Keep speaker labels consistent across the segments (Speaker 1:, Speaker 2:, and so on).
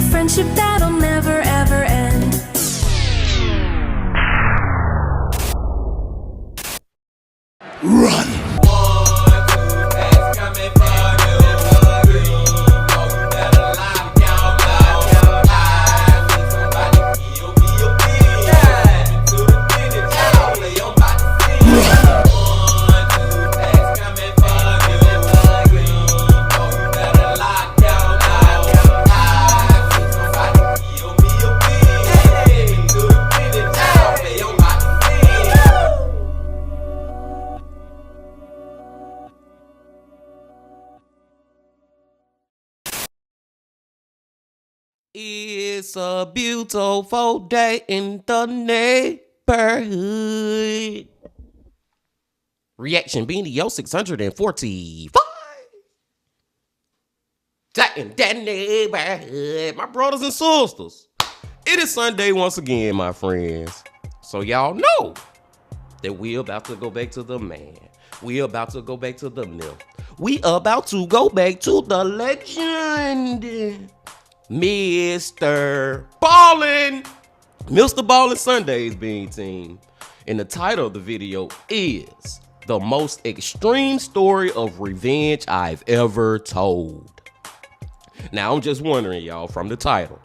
Speaker 1: a friendship that'll never ever end.
Speaker 2: Run!
Speaker 3: It's a beautiful day in the neighborhood. Reaction Beanie 0645. Day in that neighborhood. My brothers and sisters. It is Sunday once again, my friends. So y'all know that we about to go back to the man. We about to go back to the myth. We about to go back to the legend. MrBallen. MrBallen Sundays being team. And the title of the video is The Most Extreme Story of Revenge I've Ever Told. Now I'm just wondering, y'all, from the title,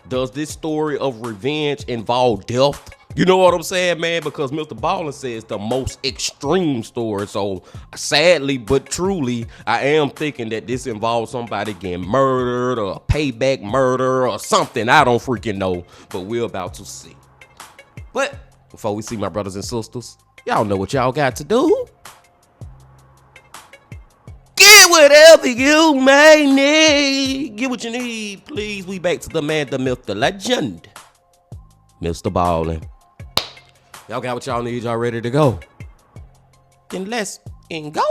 Speaker 3: does this story of revenge involve death? You know what I'm saying, man? Because MrBallen says the most extreme story. So sadly but truly, I am thinking that this involves somebody getting murdered or payback murder or something. I don't freaking know, but we're about to see. But before we see, my brothers and sisters, y'all know what y'all got to do. Get whatever you may need. Get what you need, please. We back to the man, the myth, the legend, MrBallen. Y'all got what y'all need, y'all ready to go? Then let's go.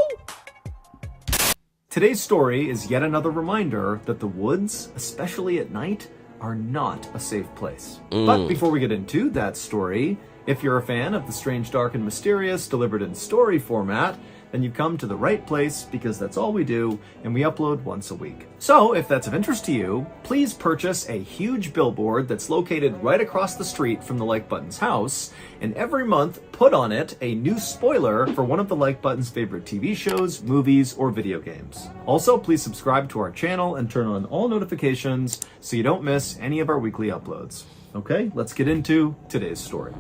Speaker 4: Today's story is yet another reminder that the woods, especially at night, are not a safe place. But before we get into that story, if you're a fan of the strange, dark, and mysterious delivered in story format, then you've come to the right place because that's all we do, and we upload once a week. So if that's of interest to you, please purchase a huge billboard that's located right across the street from the Like Button's house, and every month put on it a new spoiler for one of the Like Button's favorite TV shows, movies, or video games. Also, please subscribe to our channel and turn on all notifications so you don't miss any of our weekly uploads. Okay, let's get into today's story.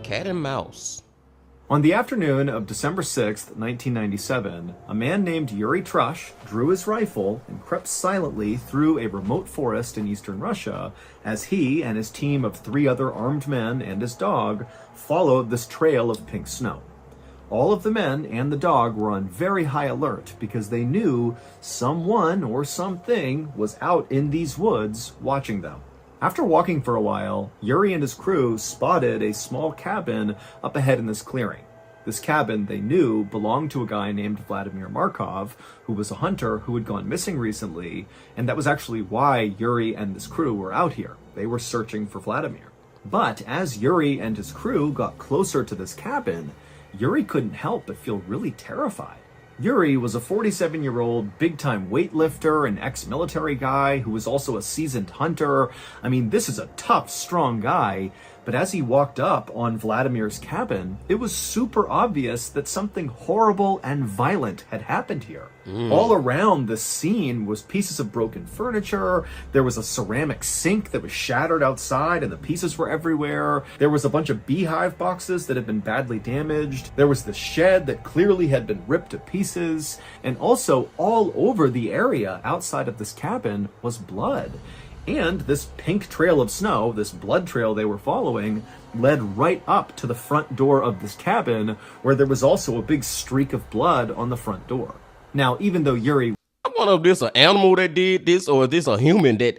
Speaker 3: Cat and mouse.
Speaker 4: On the afternoon of December 6th, 1997, a man named Yuri Trush drew his rifle and crept silently through a remote forest in eastern Russia as he and his team of 3 other armed men and his dog followed this trail of pink snow. All of the men and the dog were on very high alert because they knew someone or something was out in these woods watching them. After walking for a while, Yuri and his crew spotted a small cabin up ahead in this clearing. This cabin, they knew, belonged to a guy named Vladimir Markov, who was a hunter who had gone missing recently, and that was actually why Yuri and this crew were out here. They were searching for Vladimir. But as Yuri and his crew got closer to this cabin, Yuri couldn't help but feel really terrified. Yuri was a 47-year-old big-time weightlifter and ex-military guy who was also a seasoned hunter. I mean, this is a tough, strong guy. But as he walked up on Vladimir's cabin, it was super obvious that something horrible and violent had happened here. All around the scene was pieces of broken furniture. There was a ceramic sink that was shattered outside and the pieces were everywhere. There was a bunch of beehive boxes that had been badly damaged. There was the shed that clearly had been ripped to pieces. And also all over the area outside of this cabin was blood. And this pink trail of snow, this blood trail they were following, led right up to the front door of this cabin, where there was also a big streak of blood on the front door. Now, even though Yuri...
Speaker 3: I wonder if this an animal that did this, or is this a human that,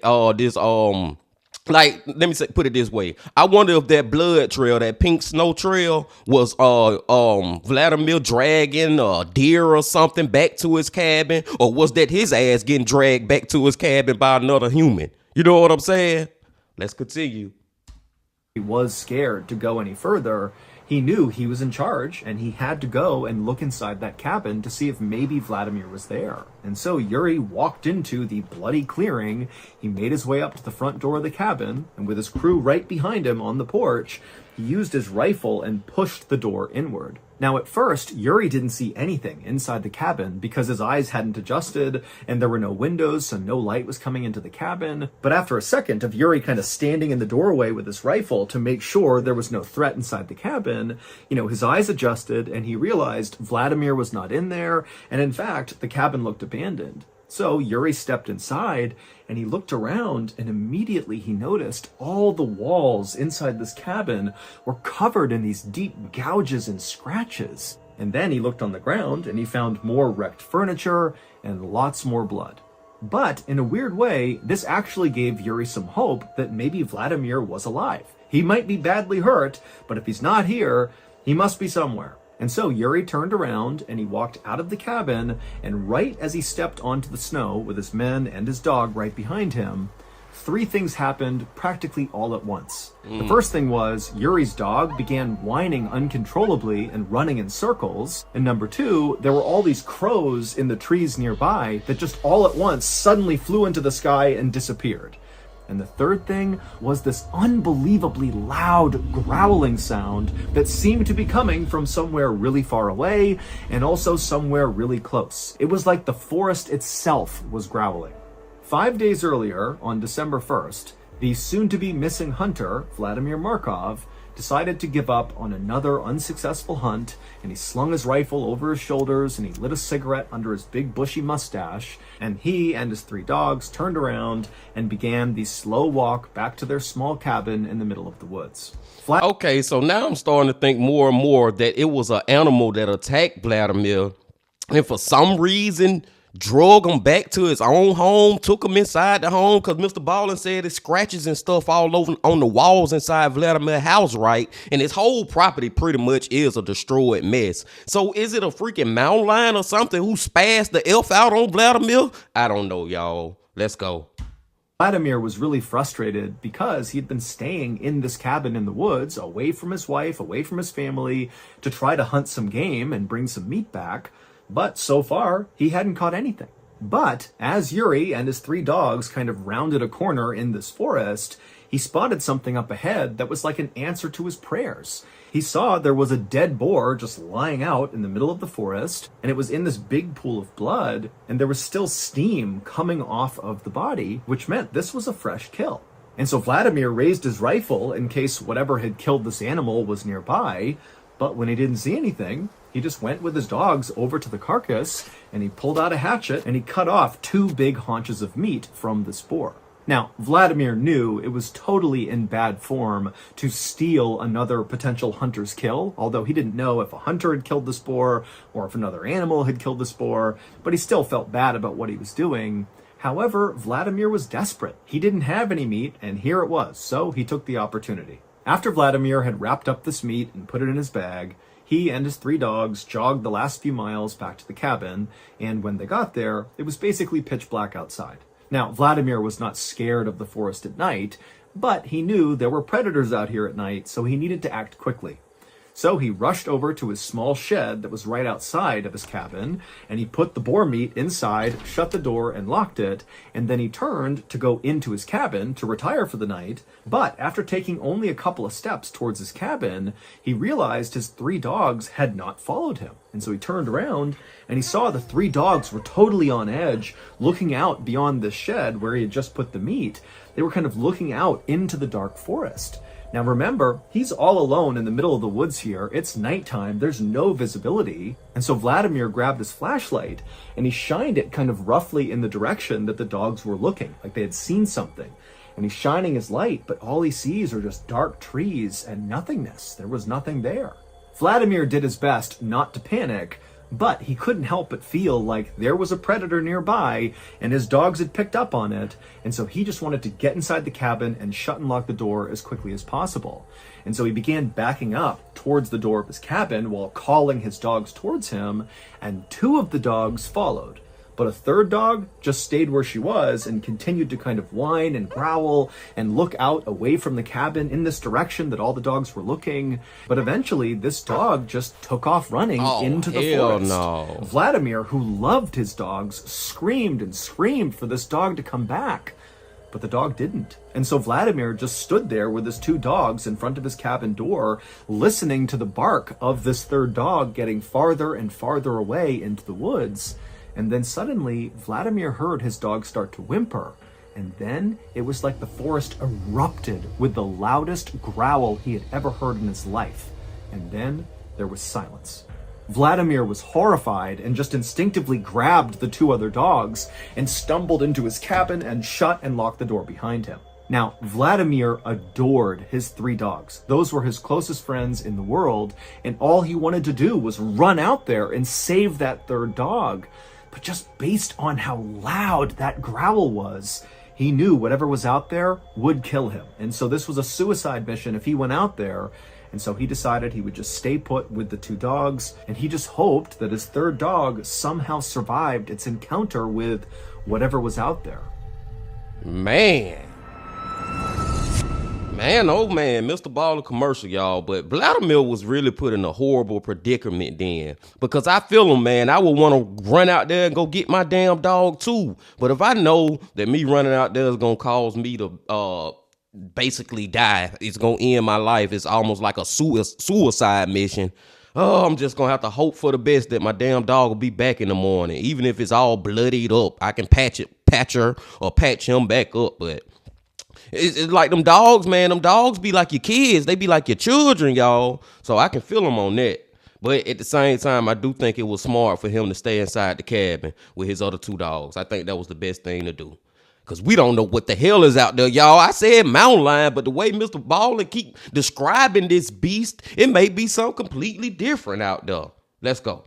Speaker 3: like, let me say, put it this way. I wonder if that blood trail, that pink snow trail, was Vladimir dragging a deer or something back to his cabin, or was that his ass getting dragged back to his cabin by another human? You know what I'm saying? Let's continue.
Speaker 4: He was scared to go any further. He knew he was in charge, and he had to go and look inside that cabin to see if maybe Vladimir was there. And so Yuri walked into the bloody clearing. He made his way up to the front door of the cabin, and with his crew right behind him on the porch, he used his rifle and pushed the door inward. Now, at first, Yuri didn't see anything inside the cabin because his eyes hadn't adjusted and there were no windows, so no light was coming into the cabin. But after a second of Yuri kind of standing in the doorway with his rifle to make sure there was no threat inside the cabin, his eyes adjusted and he realized Vladimir was not in there. And in fact, the cabin looked abandoned. So Yuri stepped inside and he looked around, and immediately he noticed all the walls inside this cabin were covered in these deep gouges and scratches. And then he looked on the ground and he found more wrecked furniture and lots more blood. But in a weird way, this actually gave Yuri some hope that maybe Vladimir was alive. He might be badly hurt, but if he's not here, he must be somewhere. And so Yuri turned around and he walked out of the cabin, and right as he stepped onto the snow with his men and his dog right behind him, three things happened practically all at once. The first thing was Yuri's dog began whining uncontrollably and running in circles. And number two, there were all these crows in the trees nearby that just all at once suddenly flew into the sky and disappeared. And the third thing was this unbelievably loud growling sound that seemed to be coming from somewhere really far away and also somewhere really close. It was like the forest itself was growling. 5 days earlier, on December 1st, the soon-to-be missing hunter, Vladimir Markov, decided to give up on another unsuccessful hunt, and he slung his rifle over his shoulders and he lit a cigarette under his big bushy mustache, and he and his three dogs turned around and began the slow walk back to their small cabin in the middle of the woods.
Speaker 3: Okay, so now I'm starting to think more and more that it was an animal that attacked Vladimir, and for some reason drug him back to his own home, took him inside the home, because MrBallen said his scratches and stuff all over on the walls inside Vladimir's house, right? And his whole property pretty much is a destroyed mess. So is it a freaking mountain lion or something who spazzed the F out on Vladimir? I don't know, y'all. Let's go.
Speaker 4: Vladimir was really frustrated because he'd been staying in this cabin in the woods, away from his wife, away from his family, to try to hunt some game and bring some meat back. But so far, he hadn't caught anything. But as Yuri and his three dogs kind of rounded a corner in this forest, he spotted something up ahead that was like an answer to his prayers. He saw there was a dead boar just lying out in the middle of the forest, and it was in this big pool of blood, and there was still steam coming off of the body, which meant this was a fresh kill. And so Vladimir raised his rifle in case whatever had killed this animal was nearby, but when he didn't see anything, he just went with his dogs over to the carcass, and he pulled out a hatchet and he cut off 2 big haunches of meat from this boar. Now, Vladimir knew it was totally in bad form to steal another potential hunter's kill, although he didn't know if a hunter had killed this boar or if another animal had killed this boar, but he still felt bad about what he was doing. However, Vladimir was desperate. He didn't have any meat, and here it was, so he took the opportunity. After Vladimir had wrapped up this meat and put it in his bag, he and his 3 dogs jogged the last few miles back to the cabin, and when they got there, it was basically pitch black outside. Now, Vladimir was not scared of the forest at night, but he knew there were predators out here at night, so he needed to act quickly. So he rushed over to his small shed that was right outside of his cabin, and he put the boar meat inside, shut the door, and locked it, and then he turned to go into his cabin to retire for the night. But after taking only a couple of steps towards his cabin, he realized his 3 dogs had not followed him. And so he turned around, and he saw the 3 dogs were totally on edge, looking out beyond the shed where he had just put the meat. They were kind of looking out into the dark forest. Now remember, he's all alone in the middle of the woods here. It's nighttime, there's no visibility. And so Vladimir grabbed his flashlight and he shined it kind of roughly in the direction that the dogs were looking, like they had seen something. And he's shining his light, but all he sees are just dark trees and nothingness. There was nothing there. Vladimir did his best not to panic, but he couldn't help but feel like there was a predator nearby and his dogs had picked up on it, and so he just wanted to get inside the cabin and shut and lock the door as quickly as possible. And so he began backing up towards the door of his cabin while calling his dogs towards him, and 2 of the dogs followed. But a third dog just stayed where she was and continued to kind of whine and growl and look out away from the cabin in this direction that all the dogs were looking. But eventually, this dog just took off running into the forest.
Speaker 3: No.
Speaker 4: Vladimir, who loved his dogs, screamed and screamed for this dog to come back. But the dog didn't. And so Vladimir just stood there with his two dogs in front of his cabin door, listening to the bark of this third dog getting farther and farther away into the woods. And then suddenly, Vladimir heard his dog start to whimper. And then it was like the forest erupted with the loudest growl he had ever heard in his life. And then there was silence. Vladimir was horrified and just instinctively grabbed the two other dogs and stumbled into his cabin and shut and locked the door behind him. Now, Vladimir adored his three dogs. Those were his closest friends in the world, and all he wanted to do was run out there and save that third dog. But just based on how loud that growl was, he knew whatever was out there would kill him. And so this was a suicide mission if he went out there. And so he decided he would just stay put with the two dogs. And he just hoped that his third dog somehow survived its encounter with whatever was out there.
Speaker 3: Man, oh man, MrBallen commercial, y'all. But Vladimir was really put in a horrible predicament then. Because I feel him, man. I would want to run out there and go get my damn dog too. But if I know that me running out there is going to cause me to basically die, it's going to end my life, it's almost like a suicide mission. Oh, I'm just going to have to hope for the best that my damn dog will be back in the morning. Even if it's all bloodied up, I can patch her or patch him back up. But it's like them dogs, man. Them dogs be like your kids. They be like your children, y'all. So I can feel them on that. But at the same time, I do think it was smart for him to stay inside the cabin with his other two dogs. I think that was the best thing to do. Because we don't know what the hell is out there, y'all. I said mountain lion, but the way MrBallen keep describing this beast, it may be something completely different out there. Let's go.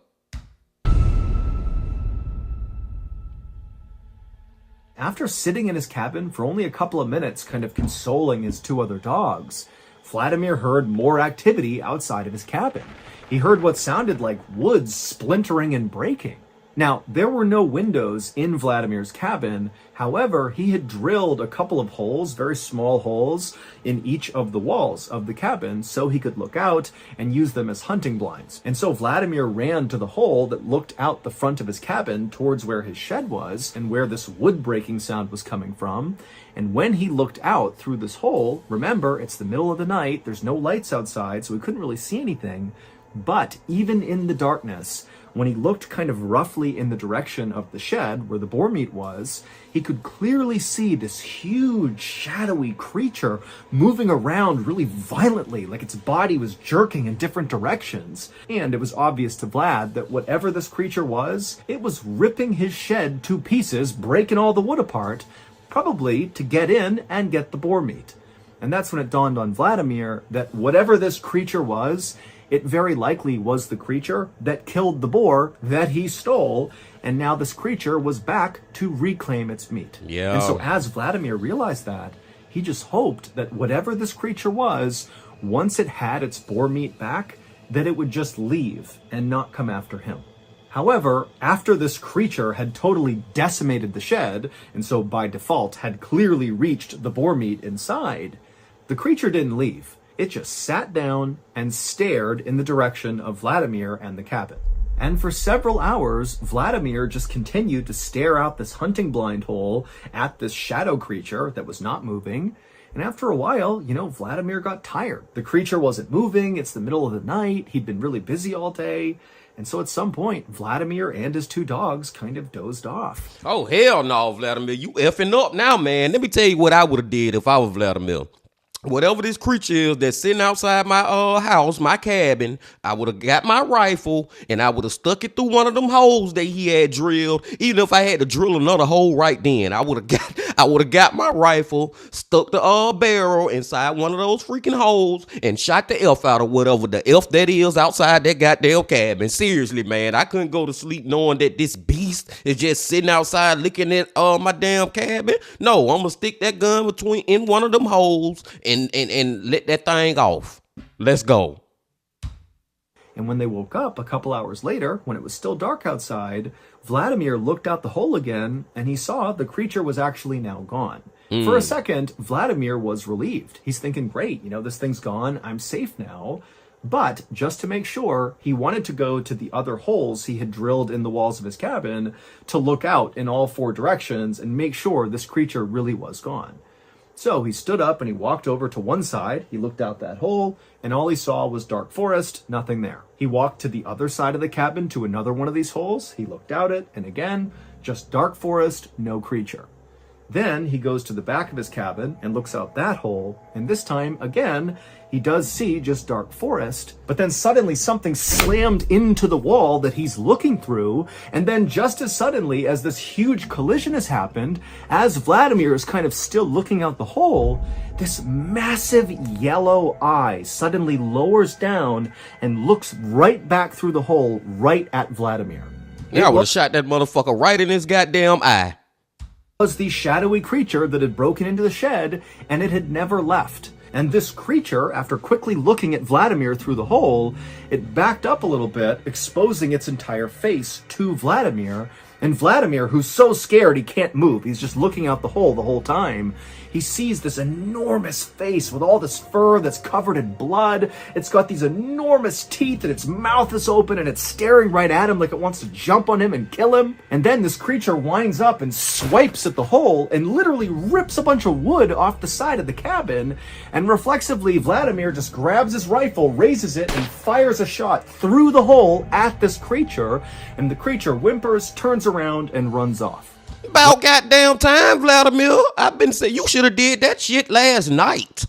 Speaker 4: After sitting in his cabin for only a couple of minutes, kind of consoling his two other dogs, Vladimir heard more activity outside of his cabin. He heard what sounded like woods splintering and breaking. Now, there were no windows in Vladimir's cabin. However, he had drilled a couple of holes, very small holes, in each of the walls of the cabin so he could look out and use them as hunting blinds. And so Vladimir ran to the hole that looked out the front of his cabin towards where his shed was and where this wood breaking sound was coming from. And when he looked out through this hole, remember, it's the middle of the night, there's no lights outside, so he couldn't really see anything. But even in the darkness, when he looked kind of roughly in the direction of the shed where the boar meat was, he could clearly see this huge, shadowy creature moving around really violently, like its body was jerking in different directions. And it was obvious to Vlad that whatever this creature was, it was ripping his shed to pieces, breaking all the wood apart, probably to get in and get the boar meat. And that's when it dawned on Vladimir that whatever this creature was, it very likely was the creature that killed the boar that he stole, and now this creature was back to reclaim its meat.
Speaker 3: Yeah.
Speaker 4: And so as Vladimir realized that, he just hoped that whatever this creature was, once it had its boar meat back, that it would just leave and not come after him. However, after this creature had totally decimated the shed, and so by default had clearly reached the boar meat inside, the creature didn't leave. It just sat down and stared in the direction of Vladimir and the cabin. And for several hours, Vladimir just continued to stare out this hunting blind hole at this shadow creature that was not moving. And after a while, Vladimir got tired. The creature wasn't moving. It's the middle of the night. He'd been really busy all day. And so at some point, Vladimir and his two dogs kind of dozed off.
Speaker 3: Oh, hell no, Vladimir. You effing up now, man. Let me tell you what I would have did if I was Vladimir. Whatever this creature is that's sitting outside my house, my cabin, I would have got my rifle and I would have stuck it through one of them holes that he had drilled. Even if I had to drill another hole right then, I would have got my rifle, stuck the barrel inside one of those freaking holes and shot the F out of whatever the F that is outside that goddamn cabin. Seriously, man, I couldn't go to sleep knowing that this beast is just sitting outside looking at my damn cabin. No, I'm gonna stick that gun in one of them holes and let that thing off. Let's go.
Speaker 4: And when they woke up a couple hours later, when it was still dark outside, Vladimir looked out the hole again and he saw the creature was actually now gone. For a second, Vladimir was relieved. He's thinking, great, this thing's gone. I'm safe now. But just to make sure, he wanted to go to the other holes he had drilled in the walls of his cabin to look out in all 4 directions and make sure this creature really was gone. So he stood up and he walked over to one side. He looked out that hole and all he saw was dark forest, nothing there. He walked to the other side of the cabin to another one of these holes. He looked out it and again, just dark forest, no creature. Then he goes to the back of his cabin and looks out that hole, and this time, again, he does see just dark forest, but then suddenly something slammed into the wall that he's looking through, and then just as suddenly as this huge collision has happened, as Vladimir is kind of still looking out the hole, this massive yellow eye suddenly lowers down and looks right back through the hole right at Vladimir.
Speaker 3: Yeah, I would have shot that motherfucker right in his goddamn eye.
Speaker 4: Was the shadowy creature that had broken into the shed, and it had never left. And this creature, after quickly looking at Vladimir through the hole, it backed up a little bit, exposing its entire face to Vladimir. And Vladimir, who's so scared he can't move, he's just looking out the hole the whole time, he sees this enormous face with all this fur that's covered in blood. It's got these enormous teeth and its mouth is open and it's staring right at him like it wants to jump on him and kill him. And then this creature winds up and swipes at the hole and literally rips a bunch of wood off the side of the cabin. And reflexively, Vladimir just grabs his rifle, raises it, and fires a shot through the hole at this creature. And the creature whimpers, turns around, and runs off.
Speaker 3: About goddamn time, Vladimir. I've been saying you should have did that shit last night.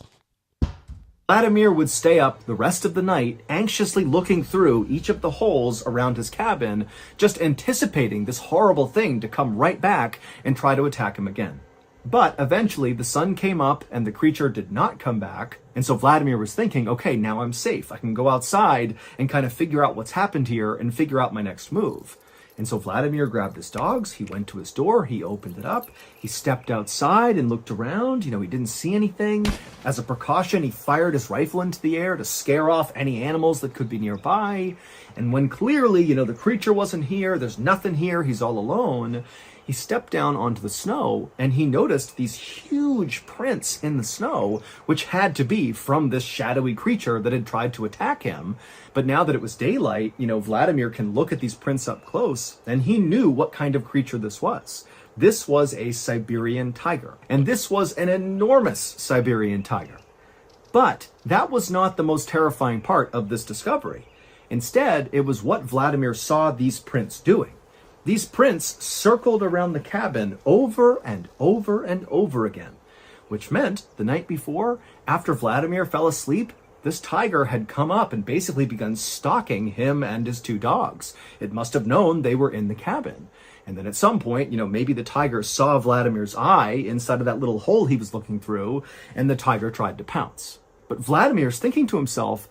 Speaker 4: Vladimir would stay up the rest of the night, anxiously looking through each of the holes around his cabin, just anticipating this horrible thing to come right back and try to attack him again. But eventually the sun came up and the creature did not come back, and so Vladimir was thinking, okay, now I'm safe. I can go outside and kind of figure out what's happened here and figure out my next move. And so Vladimir grabbed his dogs, he went to his door, he opened it up, he stepped outside and looked around, he didn't see anything. As a precaution, he fired his rifle into the air to scare off any animals that could be nearby. And when clearly, the creature wasn't here, there's nothing here, he's all alone, he stepped down onto the snow and he noticed these huge prints in the snow, which had to be from this shadowy creature that had tried to attack him. But now that it was daylight, Vladimir can look at these prints up close, and he knew what kind of creature this was. This was a Siberian tiger, and this was an enormous Siberian tiger. But that was not the most terrifying part of this discovery. Instead, it was what Vladimir saw these prints doing. These prints circled around the cabin over and over and over again, which meant the night before, after Vladimir fell asleep, this tiger had come up and basically begun stalking him and his 2 dogs. It must have known they were in the cabin. And then at some point, maybe the tiger saw Vladimir's eye inside of that little hole he was looking through, and the tiger tried to pounce. But Vladimir's thinking to himself,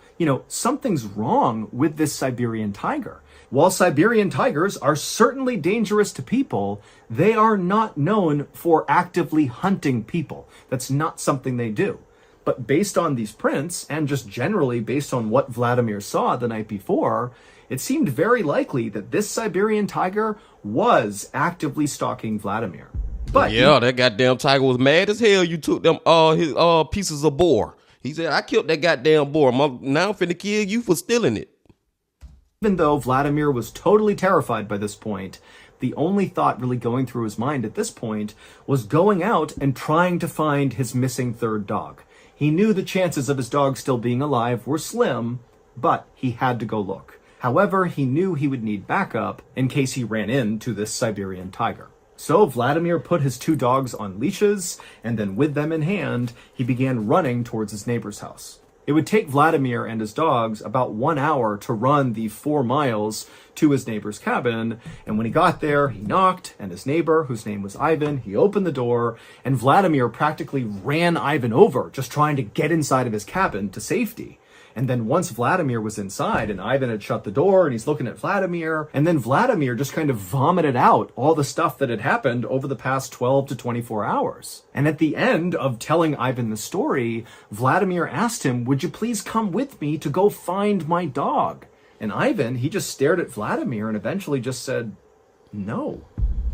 Speaker 4: something's wrong with this Siberian tiger. While Siberian tigers are certainly dangerous to people, they are not known for actively hunting people. That's not something they do. But based on these prints, and just generally based on what Vladimir saw the night before, it seemed very likely that this Siberian tiger was actively stalking Vladimir. But
Speaker 3: yeah, that goddamn tiger was mad as hell. You took them his pieces of boar. He said, I killed that goddamn boar. Now I'm finna kill you for stealing it.
Speaker 4: Even though Vladimir was totally terrified by this point, the only thought really going through his mind at this point was going out and trying to find his missing 3rd dog. He knew the chances of his dog still being alive were slim, but he had to go look. However, he knew he would need backup in case he ran into this Siberian tiger. So Vladimir put his 2 dogs on leashes, and then with them in hand, he began running towards his neighbor's house. It would take Vladimir and his dogs about 1 hour to run the 4 miles to his neighbor's cabin, and when he got there, he knocked, and his neighbor, whose name was Ivan, he opened the door, and Vladimir practically ran Ivan over, just trying to get inside of his cabin to safety. And then once Vladimir was inside and Ivan had shut the door and he's looking at Vladimir, and then Vladimir just kind of vomited out all the stuff that had happened over the past 12 to 24 hours. And at the end of telling Ivan the story, Vladimir asked him, would you please come with me to go find my dog? And Ivan, he just stared at Vladimir and eventually just said, no.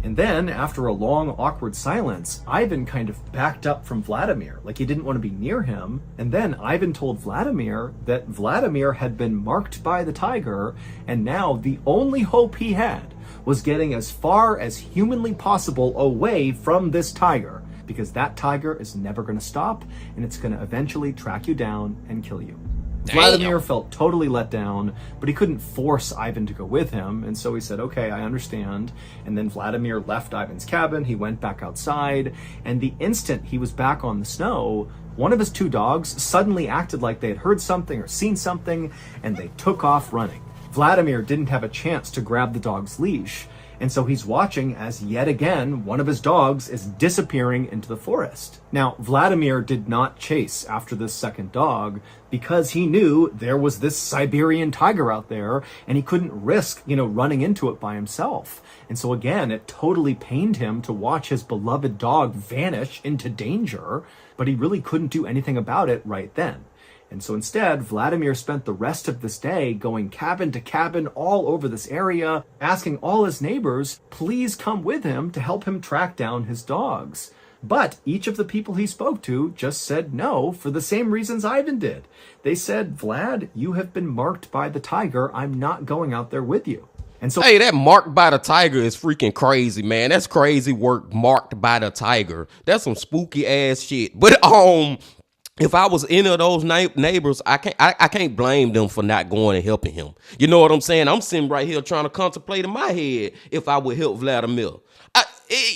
Speaker 4: And then, after a long, awkward silence, Ivan kind of backed up from Vladimir, like he didn't want to be near him. And then Ivan told Vladimir that Vladimir had been marked by the tiger, and now the only hope he had was getting as far as humanly possible away from this tiger, because that tiger is never going to stop, and it's going to eventually track you down and kill you. Vladimir felt totally let down, but he couldn't force Ivan to go with him, and so he said, okay, I understand. And then Vladimir left Ivan's cabin, he went back outside, and the instant he was back on the snow, one of his two dogs suddenly acted like they had heard something or seen something, and they took off running. Vladimir didn't have a chance to grab the dog's leash, and so he's watching as yet again one of his dogs is disappearing into the forest. Now, Vladimir did not chase after this second dog because he knew there was this Siberian tiger out there and he couldn't risk, running into it by himself. And so again, it totally pained him to watch his beloved dog vanish into danger, but he really couldn't do anything about it right then. And so instead, Vladimir spent the rest of this day going cabin to cabin all over this area, asking all his neighbors, please come with him to help him track down his dogs. But each of the people he spoke to just said no for the same reasons Ivan did. They said, Vlad, you have been marked by the tiger. I'm not going out there with you. And so,
Speaker 3: hey, that marked by the tiger is freaking crazy, man. That's crazy work, marked by the tiger. That's some spooky ass shit. But if I was any of those neighbors, I can't blame them for not going and helping him. You know what I'm saying? I'm sitting right here trying to contemplate in my head if I would help Vladimir.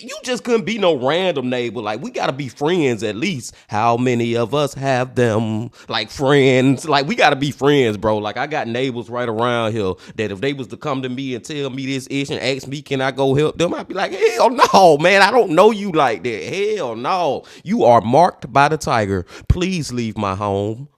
Speaker 3: You just couldn't be no random neighbor. Like, we gotta be friends at least. How many of us have them? Like, friends. Like, we gotta be friends, bro. Like, I got neighbors right around here that if they was to come to me and tell me this issue and ask me, can I go help them? I'd be like, hell no, man. I don't know you like that. Hell no. You are marked by the tiger. Please leave my home.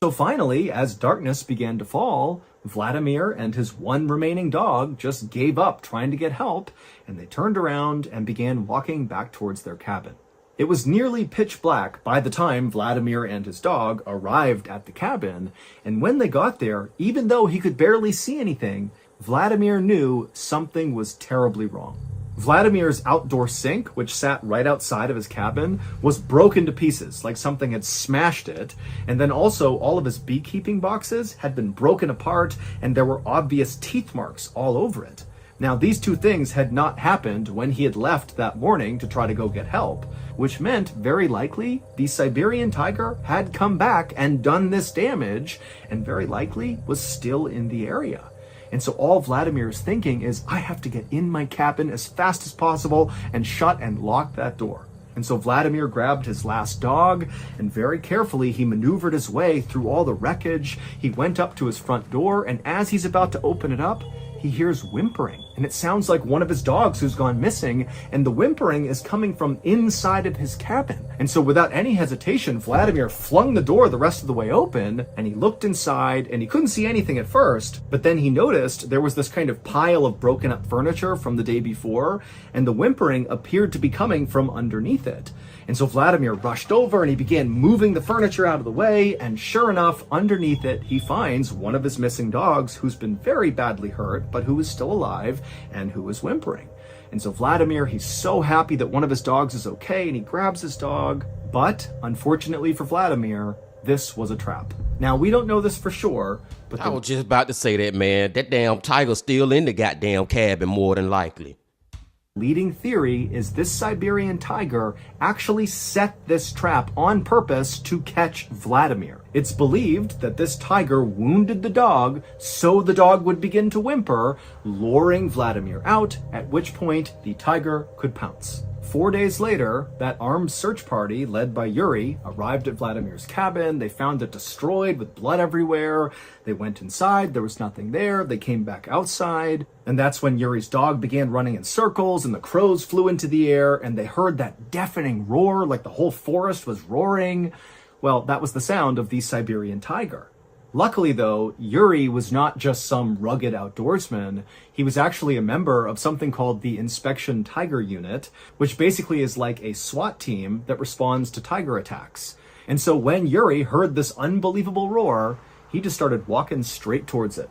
Speaker 4: So finally, as darkness began to fall, Vladimir and his one remaining dog just gave up trying to get help, and they turned around and began walking back towards their cabin. It was nearly pitch black by the time Vladimir and his dog arrived at the cabin, and when they got there, even though he could barely see anything, Vladimir knew something was terribly wrong. Vladimir's outdoor sink, which sat right outside of his cabin, was broken to pieces, like something had smashed it. And then also all of his beekeeping boxes had been broken apart and there were obvious teeth marks all over it. Now, these two things had not happened when he had left that morning to try to go get help, which meant very likely the Siberian tiger had come back and done this damage and very likely was still in the area. And so all Vladimir is thinking is, I have to get in my cabin as fast as possible and shut and lock that door. And so Vladimir grabbed his last dog and very carefully he maneuvered his way through all the wreckage. He went up to his front door, and as he's about to open it up, he hears whimpering, and it sounds like one of his dogs who's gone missing, and the whimpering is coming from inside of his cabin. And so without any hesitation, Vladimir flung the door the rest of the way open, and he looked inside, and he couldn't see anything at first, but then he noticed there was this kind of pile of broken up furniture from the day before, and the whimpering appeared to be coming from underneath it. And so Vladimir rushed over and he began moving the furniture out of the way, and sure enough, underneath it, he finds one of his missing dogs who's been very badly hurt, but who is still alive and who is whimpering. And so Vladimir, he's so happy that one of his dogs is okay, and he grabs his dog. But unfortunately for Vladimir, this was a trap. Now, we don't know this for sure, but
Speaker 3: I was just about to say that, man. That damn tiger's still in the goddamn cabin, more than likely.
Speaker 4: Leading theory is this Siberian tiger actually set this trap on purpose to catch Vladimir. It's believed that this tiger wounded the dog so the dog would begin to whimper, luring Vladimir out, at which point the tiger could pounce. 4 days later, that armed search party led by Yuri arrived at Vladimir's cabin. They found it destroyed with blood everywhere. They went inside, there was nothing there. They came back outside, and that's when Yuri's dog began running in circles and the crows flew into the air and they heard that deafening roar like the whole forest was roaring. Well, that was the sound of the Siberian tiger. Luckily, though, Yuri was not just some rugged outdoorsman. He was actually a member of something called the Inspection Tiger Unit, which basically is like a SWAT team that responds to tiger attacks. And so when Yuri heard this unbelievable roar, he just started walking straight towards it.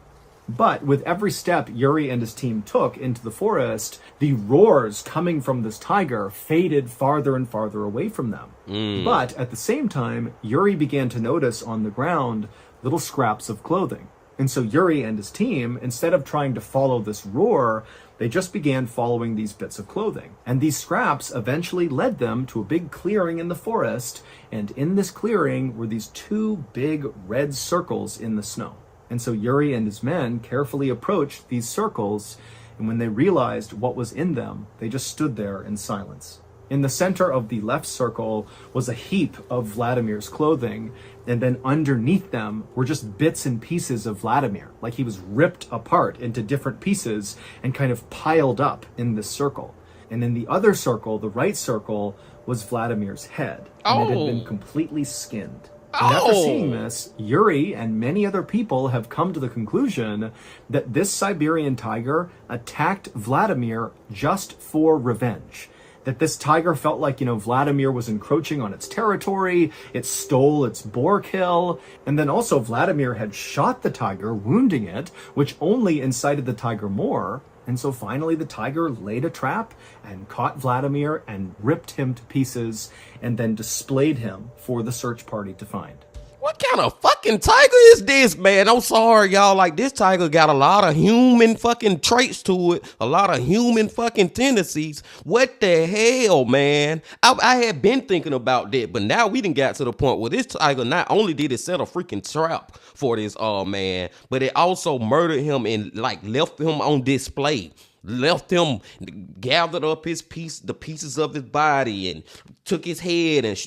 Speaker 4: But with every step Yuri and his team took into the forest, the roars coming from this tiger faded farther and farther away from them. But at the same time, Yuri began to notice on the ground little scraps of clothing. And so Yuri and his team, instead of trying to follow this roar, they just began following these bits of clothing. And these scraps eventually led them to a big clearing in the forest. And in this clearing were these two big red circles in the snow. And so Yuri and his men carefully approached these circles, and when they realized what was in them, they just stood there in silence. In the center of the left circle was a heap of Vladimir's clothing, and then underneath them were just bits and pieces of Vladimir, like he was ripped apart into different pieces and kind of piled up in this circle. And in the other circle, the right circle, was Vladimir's head, and it had been completely skinned. And after seeing this, Yuri and many other people have come to the conclusion that this Siberian tiger attacked Vladimir just for revenge. That this tiger felt like, Vladimir was encroaching on its territory, it stole its boar kill, and then also Vladimir had shot the tiger, wounding it, which only incited the tiger more. And so finally the tiger laid a trap and caught Vladimir and ripped him to pieces and then displayed him for the search party to find.
Speaker 3: What kind of fucking tiger is this, man? I'm sorry, y'all. Like, this tiger got a lot of human fucking traits to it. A lot of human fucking tendencies. What the hell, man? I had been thinking about that, but now we done got to the point where this tiger, not only did it set a freaking trap for this man, but it also murdered him and, like, left him on display. Left him, gathered up the pieces of his body and took his head and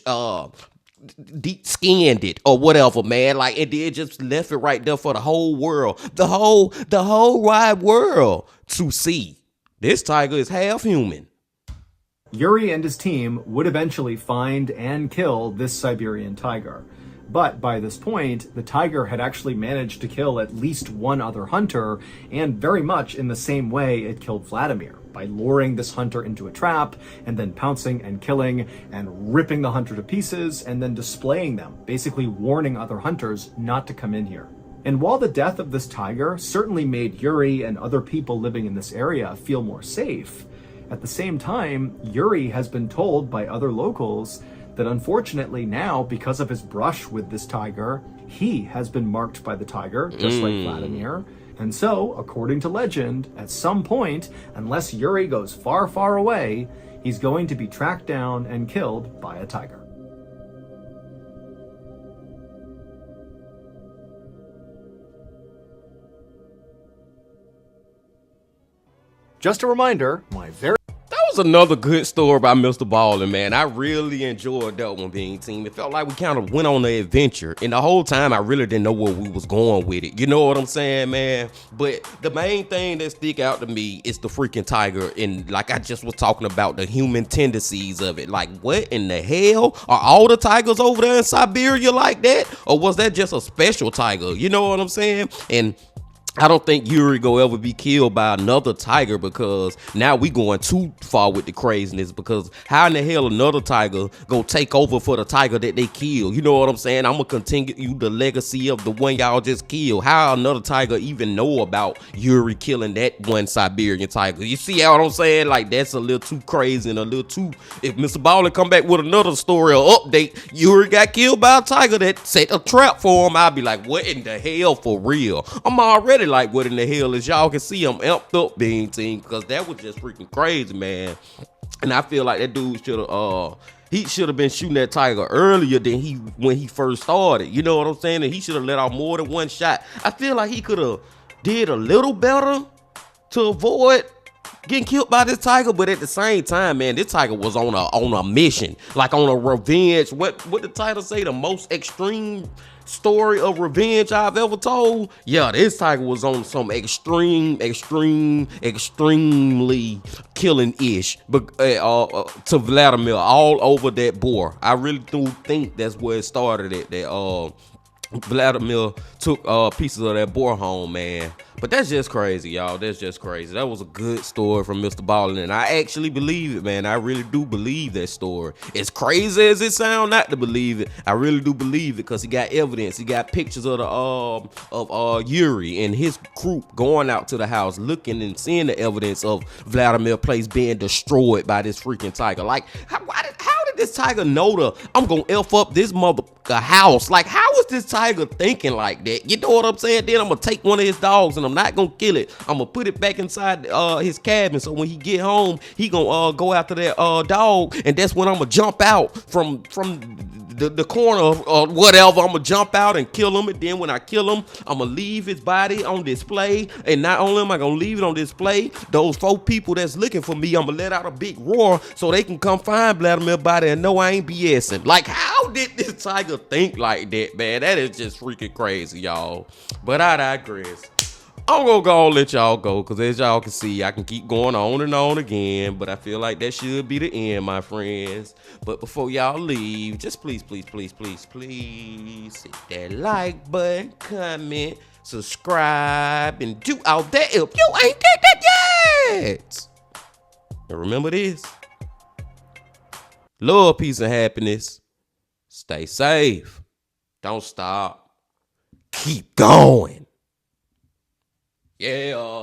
Speaker 3: deep skinned it or whatever, man. Like, and then just left it right there for the whole world, the whole wide world to see. This tiger is half human.
Speaker 4: Yuri and his team would eventually find and kill this Siberian tiger. But by this point, the tiger had actually managed to kill at least one other hunter, and very much in the same way it killed Vladimir, by luring this hunter into a trap, and then pouncing and killing, and ripping the hunter to pieces, and then displaying them, basically warning other hunters not to come in here. And while the death of this tiger certainly made Yuri and other people living in this area feel more safe, at the same time, Yuri has been told by other locals that unfortunately now, because of his brush with this tiger, he has been marked by the tiger, just like Vladimir. And so, according to legend, at some point, unless Yuri goes far, far away, he's going to be tracked down and killed by a tiger. Just a reminder,
Speaker 3: That was another good story about MrBallen, man. I really enjoyed that one, being team. It felt like we kind of went on an adventure, and the whole time I really didn't know where we was going with it. You know what I'm saying, man? But the main thing that stick out to me is the freaking tiger, and like I just was talking about, the human tendencies of it. Like, what in the hell? Are all the tigers over there in Siberia like that? Or was that just a special tiger? You know what I'm saying? And I don't think Yuri go ever be killed by another tiger, because now we going too far with the craziness, because how in the hell another tiger go take over for the tiger that they killed? You know what I'm saying? I'm gonna continue the legacy of the one y'all just killed. How another tiger even know about Yuri killing that one Siberian tiger? You see what I'm saying? Like, that's a little too crazy and a little too, if MrBallen come back with another story or update, Yuri got killed by a tiger that set a trap for him, I'll be like, what in the hell, for real? I'm already like, what in the hell? As y'all can see, I'm amped up, being team, because that was just freaking crazy, man. And I feel like that dude should have been shooting that tiger earlier than when he first started. You know what I'm saying? And he should have let out more than one shot. I feel like he could have did a little better to avoid getting killed by this tiger, but at the same time, man, this tiger was on a mission, like on a revenge. What the title say? The most extreme story of revenge I've ever told. Yeah, this tiger was on some extremely killing-ish, but to Vladimir, all over that boar. I really do think that's where it started at. That Vladimir took pieces of that boar home, man. But that's just crazy, y'all. That's just crazy. That was a good story from MrBallen, and I actually believe it, man. I really do believe that story. As crazy as it sounds not to believe it, I really do believe it because he got evidence. He got pictures of the of Yuri and his group going out to the house, looking and seeing the evidence of Vladimir place being destroyed by this freaking tiger. Like, how did this tiger know I'm gonna F up this house? Like, how is this tiger thinking like that? You know what I'm saying? Then I'm gonna take one of his dogs and I'm not gonna kill it. I'm gonna put it back inside his cabin, so when he get home, he gonna go after that dog, and that's when I'm gonna jump out from the corner or whatever. I'm gonna jump out and kill him, and then when I kill him, I'm gonna leave his body on display. And not only am I gonna leave it on display, those 4 people that's looking for me, I'm gonna let out a big roar so they can come find Vladimir body and know I ain't BSing. Like, how did this tiger think like that, man? That is just freaking crazy, y'all. But I digress. I'm gonna go and let y'all go, because as y'all can see, I can keep going on and on again, but I feel like that should be the end, my friends. But before y'all leave, just please hit that like button, comment, subscribe, and do all that if you ain't did that yet. And remember this: love, peace, and happiness. Stay safe. Don't stop. Keep going. Yeah.